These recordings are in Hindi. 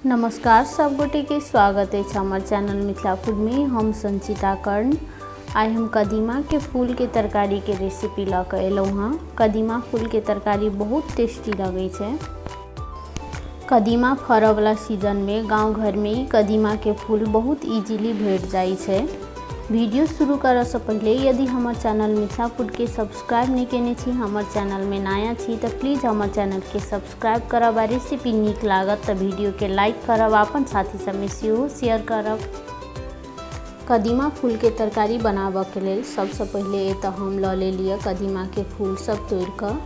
नमस्कार सब गोटे के स्वागत है हमार चैनल मिथिला फूड में। हम संचिता कर्ण आई हम कदीमा के फूल के तरकारी के रेसिपी ला के एलौं हाँ। कदीमा फूल के तरकारी बहुत टेस्टी लगे छे। कदीमा फरऽ वाला सीजन में गांव घर में ही कदीमा के फूल बहुत इजीली भेट जाई छे। वीडियो शुरू करऽ से पहले यदि हमार चैनल मिथिला फूड के सब्सक्राइब नहीं केने छी, हमार चैनल में नया छी तो प्लीज़ हमार चैनल के सब्सक्राइब करब आ रेसिपी नीक लागत तो वीडियो के लाइक करब, अपन साथी सब में सेहो शेयर करब। कदीमा फूल के तरकारी बनाबऽ के लेल सबसे पहले एतऽ हम ल ले लिया कदीमा के फूल सब तोड़ कर।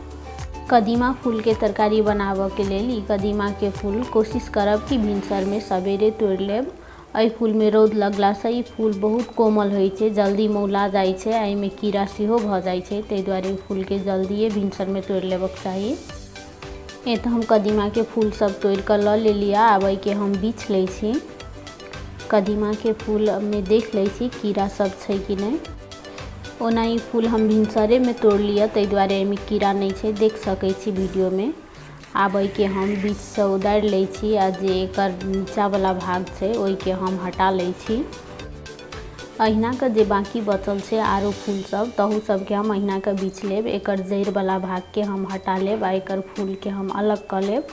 कदीमा फूल के तरकारी बनाबऽ के लेल ई कदीमा के फूल कोशिश करब कि भिनसर में सवेरे तोड़ लेब। एहि फूल में रौद लगला से ई फूल बहुत कोमल होइ छै, जल्दी मौला जाइ छै, एहि में कीड़ा सेहो भ जाइ छै, ताहि दुआरे फूल के जल्दिए भिनसर में तोड़ लेबक चाही। एतऽ हम कदीमा के फूल सब तोड़ कर ल ले लिया। आब एहि के हम बीछ लै छी। कदीमा के फूल में देख लै छी कीड़ा सब छै कि नहीं। ओना ई फूल हम भिनसरे में तोड़ लिया, ताहि दुआरे एहिमे कीड़ा नहीं छै, देख सकै छी वीडियो में। आब एहि के हम बीच से उदारि लै छी आ जे एकर नीचा वाला भाग छै ओहि के हम हटा लै छी। अहिना के जे बाकी बचल छै आरो फूल सब तहू सब के हम अहिना के बीछ लेब। एकर जड़ि वाला भाग के हम हटा लेब आ एकर फूल के हम अलग कर लेब।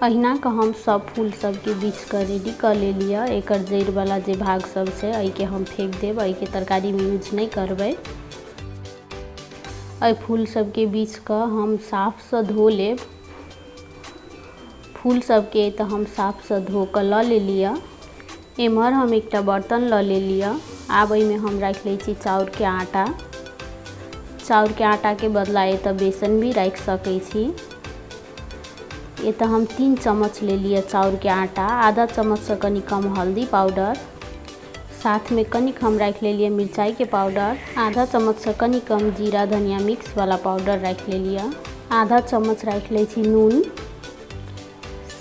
अहिना के हम सब फूल सब के बीच कर रेडी कर ले लिया। एकर जड़ि वाला जे भाग सब छै एहि के हम फेंक देब, एहि के तरकारी में यूज नहीं करबै। एहि फूल सब के बीच के हम साफ से धो लेब। फूल सब के तो हम साफ से धो कर ल ले लिया। एम्हर हम एकटा बर्तन ल ले लिया। आब एहि में हम रख ले छी चाउर के आटा। चाउर के आटा के बदला एतऽ बेसन भी रख सकै छी। ये तो हम 3 चम्मच ले लिया चाउर के आटा, आधा चम्मच से कनी कम हल्दी पाउडर, साथ में कनिक हम रख ले लिया मिर्चाई के पाउडर, आधा चम्मच से कनी कम जीरा धनिया मिक्स वाला पाउडर रख ले लिया, आधा चम्मच रख ले छी नून,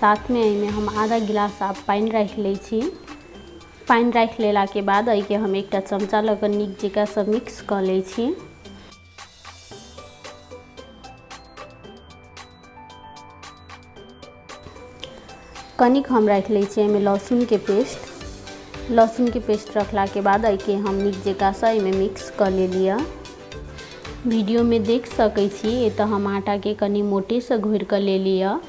साथ में एहिमे हम आधा गिलास आब पानी रख ले छी। पानी रख लेला के बाद एहि के हम एकटा चमचा लऽ कऽ नीक जकाँ सब मिक्स कर ले छी। कनिक हम रख ले छी एहिमे लहसुन के पेस्ट। लहसुन के पेस्ट रखला के बाद एहि के हम नीक जकाँ से एहिमे मिक्स कर ले लिया। वीडियो में देख सकै छी एतऽ हम आटा के कनी मोटे से घोरि कर ले लिया।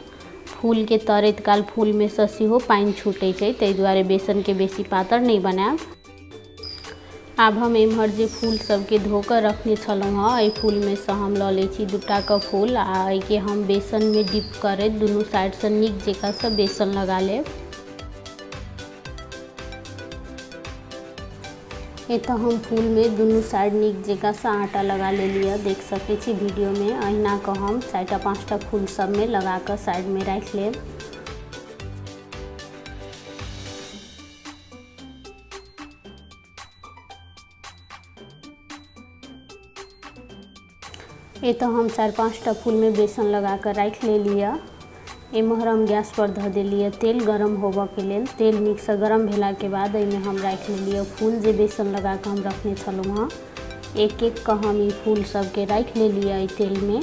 फूल के तरैत काल फूल में से सेहो पानी छूटै छै, ताहि दुआरे बेसन के बेसी पातर नहीं बनायब। आब हम एम्हर जे फूल सब के धो कर रखने छलहुँ हँ एहि फूल में से हम ल ले छी 2टा के फूल आ एहि के हम बेसन में डिप करैत दुनू साइड से नीक जकाँ से बेसन लगा लेब। एतऽ हम फूल में दुनू साइड नीक जकाँ से आटा लगा ले लिया, देख सकै छी वीडियो में। अहिना के हम 4टा 5टा फूल सब में लगा कर साइड में रख लेब। एतऽ हम 4-5टा फूल में बेसन लगा कर रख ले लिया। एम्हर हम गैस पर धऽ देलिए तेल गरम होबऽ के लेल। तेल नीक से गरम भेला के बाद एहिमे हम रख लेलिए फूल जे बेसन लगा कर हम रखने छलहुँ हँ। एक एक के हम ई फूल सब के रख लेलिए एहि तेल में।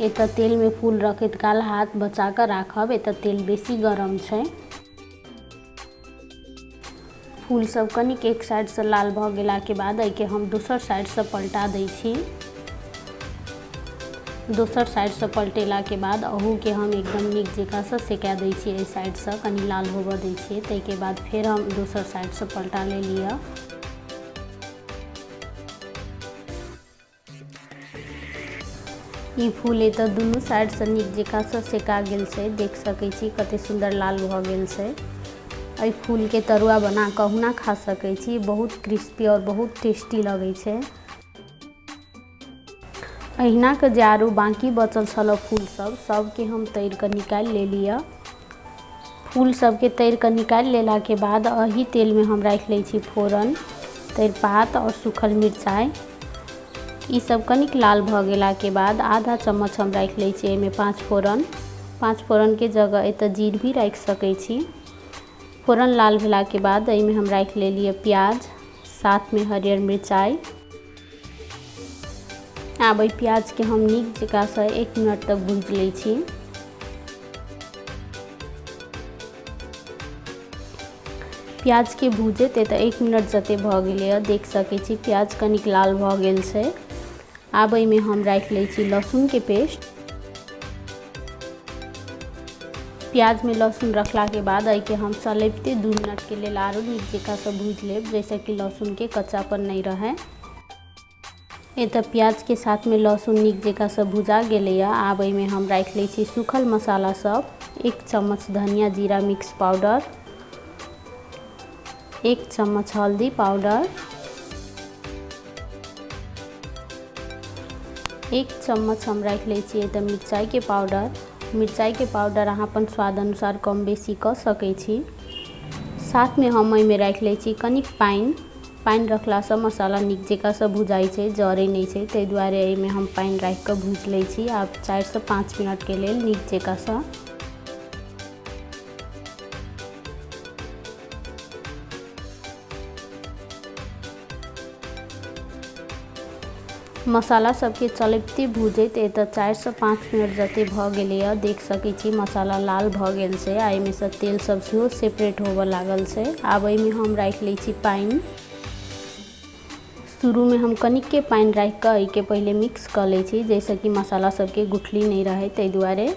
एतऽ तेल में फूल रखैत काल हाथ बचा कर राखब, एतऽ तेल बेसी गरम छै। फूल सब कनिक एक साइड से लाल भऽ गेला के बाद एहि के हम दोसर साइड से पलटा दै छी। दोसर साइड से पलटेला के बाद अहू के हम एकदम नीक जकाँ से सेका दै छी। एहि साइड से कनी लाल होबऽ दै छियै, ताहि के बाद फिर हम दोसर साइड से पलटा ले लिया। ई फूल एतऽ दुनू साइड से नीक जकाँ से सेका गेल छै, देख सकै छी कते सुंदर लाल भऽ गेल छै। एहि फूल के तरुआ बना कऽ ओहुना खा सकै छी, बहुत क्रिस्पी और बहुत टेस्टी लगै छै। अहिना के जे आरो बाकी बचल छल फूल सब के हम तैर कर निकालि ले लिया। फूल सब के तैर कर निकालि लेला के बाद एही तेल में हम रख ले छी फोरन, तेजपात और सूखल मिरचाई। ई सब कनिक लाल भऽ गेला के बाद आधा चम्मच हम रख ले छी एहिमे 5 फोरन। 5 फोरन के जगह एतऽ जीर भी रख सकै छी। फोरन लाल भेला के बाद एहिमे हम रख ले लिए प्याज, साथ में हरियर मिरचाई। आब एहि प्याज के हम नीक जकाँ से 1 मिनट तक भूज लै छी। प्याज के भूजैत एतऽ 1 मिनट जते भऽ गेलै, देख सकै छी प्याज कनिक लाल भऽ गेल छै। आब एहिमे हम राखि लै छी लहसुन के पेस्ट। प्याज में लहसुन रखला के बाद एहि के हम चलैबते 2 मिनट के लेल आरो नीक जकाँ से भूज लेब, जैसे कि लहसुन के कच्चापन नहीं रहे। एतऽ प्याज के साथ में लहसुन नीक जकाँ से भुजा गेलै। आब एहिमे हम राखि लै छी सूखल मसाला सब। 1 चम्मच धनिया जीरा मिक्स पाउडर, 1 चम्मच हल्दी पाउडर, 1 चम्मच हम राखि लै छी एतऽ मिरचाई के पाउडर। मिरचाई के पाउडर अहाँ अपन स्वाद अनुसार कम बेसी कऽ सकै छी। साथ में हम एहिमे राखि लै छी कनिक पानि। पानि रखलासँ मसाला नीक जकाँ से भुजाइ छै, जरै नहीं छै, ताहि दुआरे एहिमे हम पानि राखि कऽ भूज लै छी। आब 4 से 5 मिनट के लेल नीक जकाँ से। मसाला सबके चलैबते भूजैत एतऽ 4 से 5 मिनट जते भऽ गेलै। देख सकै छी मसाला लाल भऽ गेल छै, एहिमे से तेल सब सेहो सेपरेट होबऽ लागल छै। आब एहिमे हम राखि लै छी पानि। शुरू में हम कनिक के पानि राखि कऽ एहि के पहिले मिक्स कऽ लै छी, जैसे कि मसाला सबके गुठली नहीं रहे, ताहि दुआरे।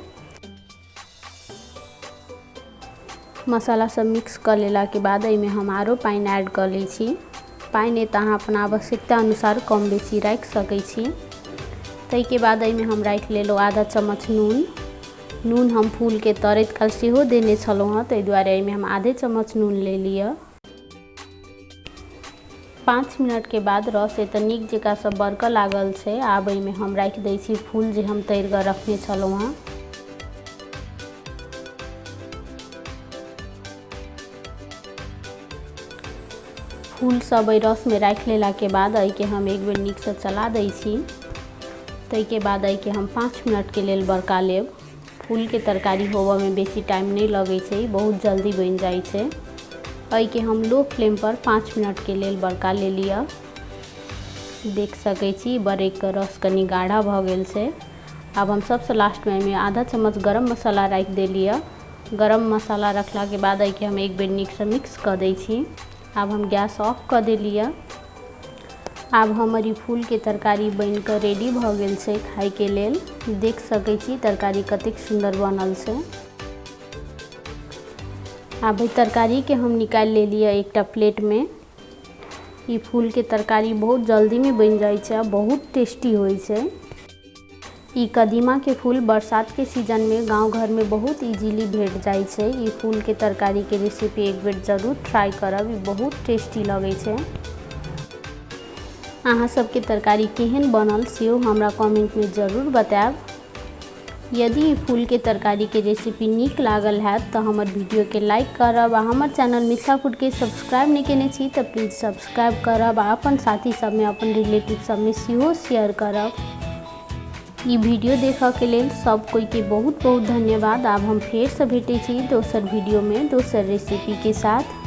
मसाला सब मिक्स कर लेला के बाद एहिमे हम आरो पानि ऐड कर लै छी। पानि एतऽ अहाँ अपन आवश्यकता अनुसार कम बेसी राखि सकै छी। ताहि के बाद एहिमे हम राखि लेलहुँ आधा चम्मच नून। नून हम फूल के तरैत काल सेहो देने छलहुँ हँ, ताहि दुआरे एहिमे हम आधे चम्मच नून ले लिअ। 5 मिनट के बाद रस एतऽ नीक जकाँ से बरकऽ लागल छै। आब एहिमे हम राखि दै छी फूल जे हम तैर कऽ रखने छलहुँ हँ। फूल सब एहि रस में राखि लेला के बाद एहि के हम एक बेर नीक से चला दै छी। ताहि के बाद एहि के हम 5 मिनट के लेल बरका लेब। फूल के तरकारी होबऽ में बेसी टाइम नहीं लगै छै, बहुत जल्दी बनि जाइ छै। एहि के हम लो फ्लेम पर 5 मिनट के लेल बरका ले लिअ। देख सकै छी बरैक के रस कनि गाढ़ा भऽ गेल छै। आब हम सबसे लास्ट में एहिमे आधा चम्मच गरम मसाला राखि देलिए। गरम मसाला रखला के बाद एहि के हम एक बेर नीक से मिक्स कऽ दै छी। आब हम गैस ऑफ कऽ देलिए। आब हमर ई फूल के तरकारी बनि कऽ रेडी भऽ गेल छै खाय के लेल। देख सकै छी तरकारी कतेक सुंदर बनल छै। आब एहि तरकारी के हम निकालि लेलिए एकटा प्लेट में। ई फूल के तरकारी बहुत जल्दी में बनि जाइ छै, बहुत टेस्टी होइ छै। ई कदीमा के फूल बरसात के सीजन में गांव घर में बहुत इजीली भेट जाइ छै। ई फूल के तरकारी के रेसिपी एक बेर जरूर ट्राई करब, ई बहुत टेस्टी लगै छै। अहाँ सबके तरकारी केहन बनल सेहो हमरा कमेंट में जरूर बताएब। यदि ई फूल के तरकारी के रेसिपी नीक लागल हैत तऽ हमर वीडियो के लाइक करब आ हमर चैनल मिथिला फूड के सब्सक्राइब नहीं केने छी तऽ प्लीज सब्सक्राइब करब आ अपन साथी सब में अपन रिलेटिव सब में सेहो शेयर करब। ई वीडियो देखऽ के लेल सब कोई के बहुत बहुत धन्यवाद। आब हम फेर से भेटै छी दोसर वीडियो में दोसर रेसिपी के साथ।